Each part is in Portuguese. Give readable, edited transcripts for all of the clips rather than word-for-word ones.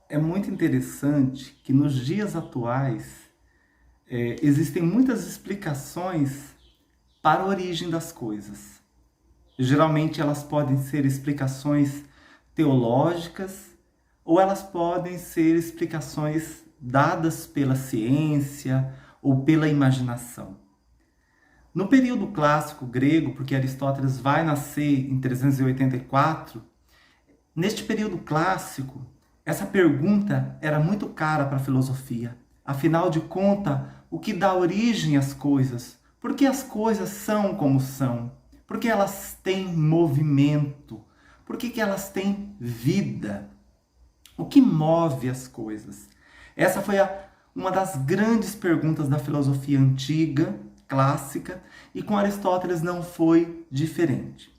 É muito interessante que nos dias atuais existem muitas explicações para a origem das coisas. Geralmente elas podem ser explicações teológicas ou elas podem ser explicações dadas pela ciência ou pela imaginação. No período clássico grego, porque Aristóteles vai nascer em 384, neste período clássico, essa pergunta era muito cara para a filosofia. Afinal de contas, o que dá origem às coisas? Por que as coisas são como são? Por que elas têm movimento? Por que elas têm vida? O que move as coisas? Essa foi uma das grandes perguntas da filosofia antiga, clássica, e com Aristóteles não foi diferente.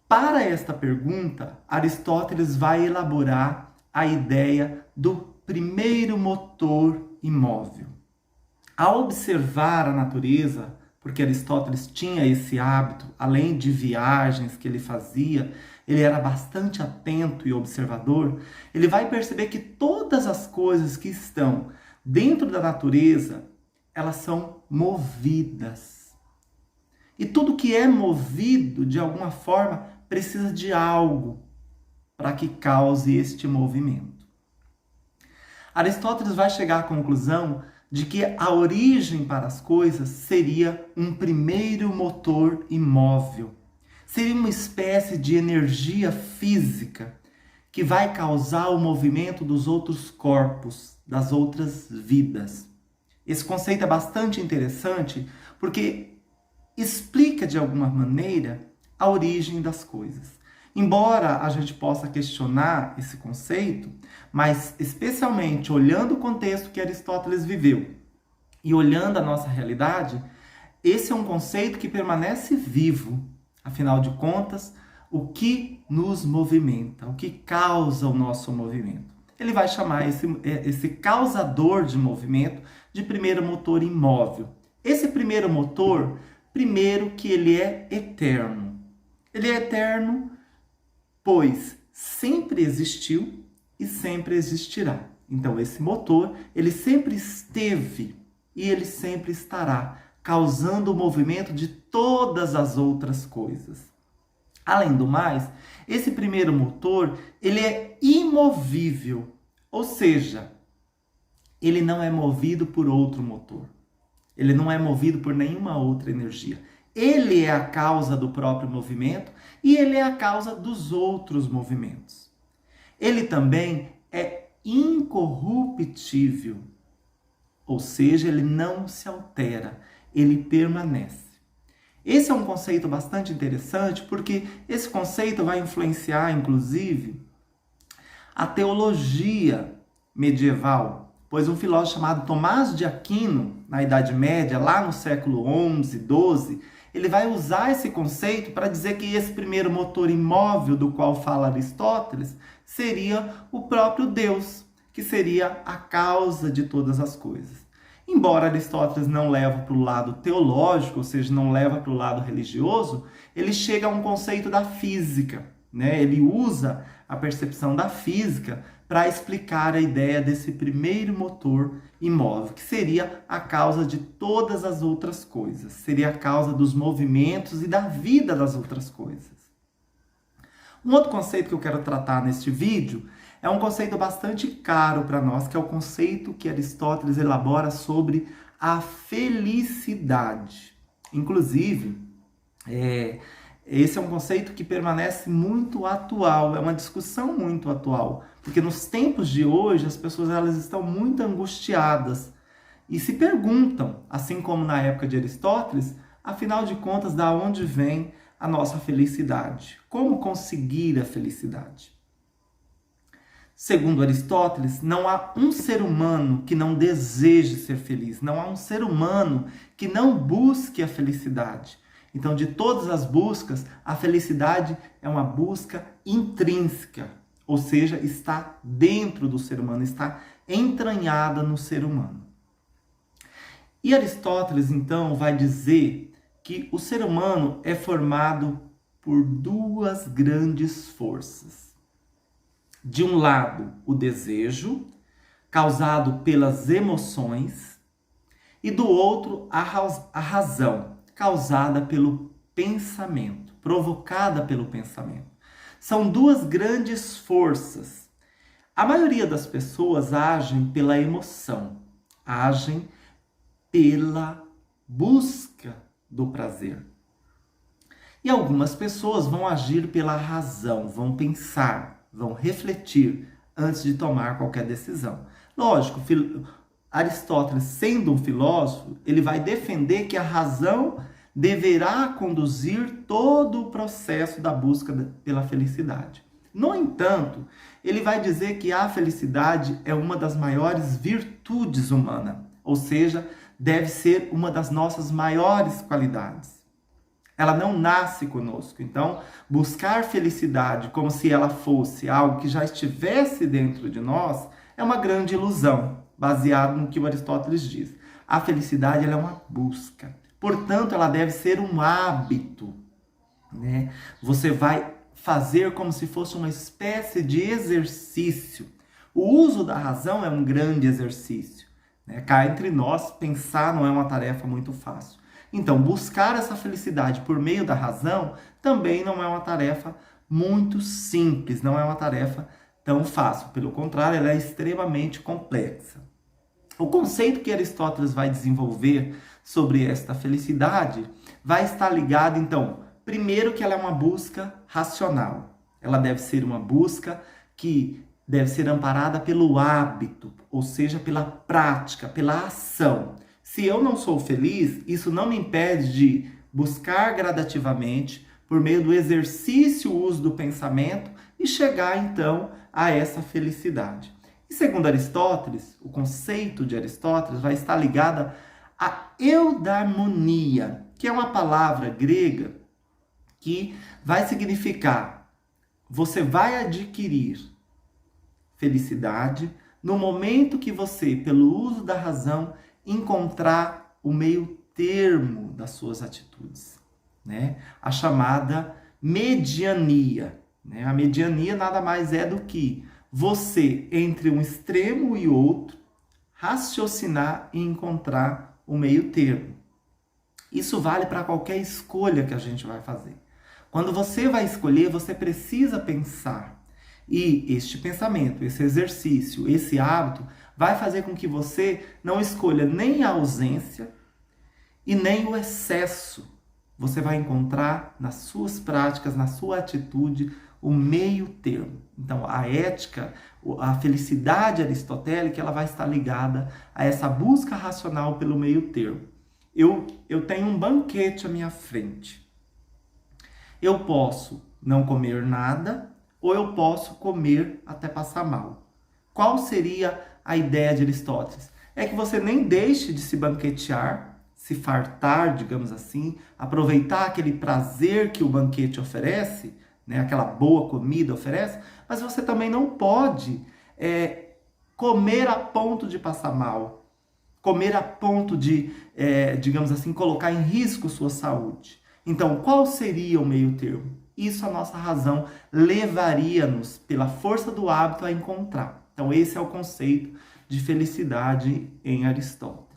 Para esta pergunta, Aristóteles vai elaborar a ideia do primeiro motor imóvel. Ao observar a natureza, porque Aristóteles tinha esse hábito, além de viagens que ele fazia, ele era bastante atento e observador, ele vai perceber que todas as coisas que estão dentro da natureza, elas são movidas. E tudo que é movido, de alguma forma, precisa de algo para que cause este movimento. Aristóteles vai chegar à conclusão de que a origem para as coisas seria um primeiro motor imóvel. Seria uma espécie de energia física que vai causar o movimento dos outros corpos, das outras vidas. Esse conceito é bastante interessante porque explica de alguma maneira a origem das coisas. Embora a gente possa questionar esse conceito, mas especialmente olhando o contexto que Aristóteles viveu e olhando a nossa realidade, esse é um conceito que permanece vivo. Afinal de contas, o que nos movimenta, o que causa o nosso movimento. Ele vai chamar esse causador de movimento de primeiro motor imóvel. Esse primeiro motor, primeiro que ele é eterno. Ele é eterno, pois sempre existiu e sempre existirá. Então, esse motor, ele sempre esteve e ele sempre estará, causando o movimento de todas as outras coisas. Além do mais, esse primeiro motor, ele é imovível, ou seja, ele não é movido por outro motor. Ele não é movido por nenhuma outra energia. Ele é a causa do próprio movimento e ele é a causa dos outros movimentos. Ele também é incorruptível, ou seja, ele não se altera, ele permanece. Esse é um conceito bastante interessante porque esse conceito vai influenciar, inclusive, a teologia medieval, pois um filósofo chamado Tomás de Aquino, na Idade Média, lá no século XI, XII, ele vai usar esse conceito para dizer que esse primeiro motor imóvel do qual fala Aristóteles seria o próprio Deus, que seria a causa de todas as coisas. Embora Aristóteles não leva para o lado teológico, ou seja, não leva para o lado religioso, ele chega a um conceito da física, né? Ele usa a percepção da física para explicar a ideia desse primeiro motor imóvel, que seria a causa de todas as outras coisas, seria a causa dos movimentos e da vida das outras coisas. Um outro conceito que eu quero tratar neste vídeo é um conceito bastante caro para nós, que é o conceito que Aristóteles elabora sobre a felicidade. Inclusive, esse é um conceito que permanece muito atual, é uma discussão muito atual, porque nos tempos de hoje as pessoas elas estão muito angustiadas e se perguntam, assim como na época de Aristóteles, afinal de contas, da onde vem a nossa felicidade? Como conseguir a felicidade? Segundo Aristóteles, não há um ser humano que não deseje ser feliz, não há um ser humano que não busque a felicidade. Então, de todas as buscas, a felicidade é uma busca intrínseca, ou seja, está dentro do ser humano, está entranhada no ser humano. E Aristóteles, então, vai dizer que o ser humano é formado por duas grandes forças. De um lado, o desejo, causado pelas emoções, e do outro, a razão, causada pelo pensamento, provocada pelo pensamento. São duas grandes forças. A maioria das pessoas agem pela emoção, agem pela busca do prazer. E algumas pessoas vão agir pela razão, vão pensar, vão refletir antes de tomar qualquer decisão. Lógico, Aristóteles, sendo um filósofo, ele vai defender que a razão deverá conduzir todo o processo da busca pela felicidade. No entanto, ele vai dizer que a felicidade é uma das maiores virtudes humanas, ou seja, deve ser uma das nossas maiores qualidades. Ela não nasce conosco. Então, buscar felicidade como se ela fosse algo que já estivesse dentro de nós é uma grande ilusão, baseado no que o Aristóteles diz. A felicidade ela é uma busca. Portanto, ela deve ser um hábito, né? Você vai fazer como se fosse uma espécie de exercício. O uso da razão é um grande exercício, né? Cá entre nós, pensar não é uma tarefa muito fácil. Então, buscar essa felicidade por meio da razão também não é uma tarefa muito simples, não é uma tarefa tão fácil. Pelo contrário, ela é extremamente complexa. O conceito que Aristóteles vai desenvolver sobre esta felicidade vai estar ligado, então, primeiro que ela é uma busca racional. Ela deve ser uma busca que deve ser amparada pelo hábito, ou seja, pela prática, pela ação. Se eu não sou feliz, isso não me impede de buscar gradativamente, por meio do exercício, o uso do pensamento, e chegar, então, a essa felicidade. E segundo Aristóteles, o conceito de Aristóteles vai estar ligado à eudaimonia, que é uma palavra grega que vai significar você vai adquirir felicidade no momento que você, pelo uso da razão, encontrar o meio termo das suas atitudes, né? A chamada mediania, né? A mediania nada mais é do que você, entre um extremo e outro, raciocinar e encontrar o meio termo. Isso vale para qualquer escolha que a gente vai fazer. Quando você vai escolher, você precisa pensar. E este pensamento, esse exercício, esse hábito, vai fazer com que você não escolha nem a ausência e nem o excesso. Você vai encontrar nas suas práticas, na sua atitude, o meio termo. Então, a ética, a felicidade aristotélica, ela vai estar ligada a essa busca racional pelo meio termo. Eu tenho um banquete à minha frente. Eu posso não comer nada ou eu posso comer até passar mal. Qual seria a ideia de Aristóteles? É que você nem deixe de se banquetear, se fartar, digamos assim, aproveitar aquele prazer que o banquete oferece, né, aquela boa comida oferece, mas você também não pode comer a ponto de passar mal, comer a ponto de, digamos assim, colocar em risco sua saúde. Então, qual seria o meio termo? Isso a nossa razão levaria-nos, pela força do hábito, a encontrar. Então, esse é o conceito de felicidade em Aristóteles.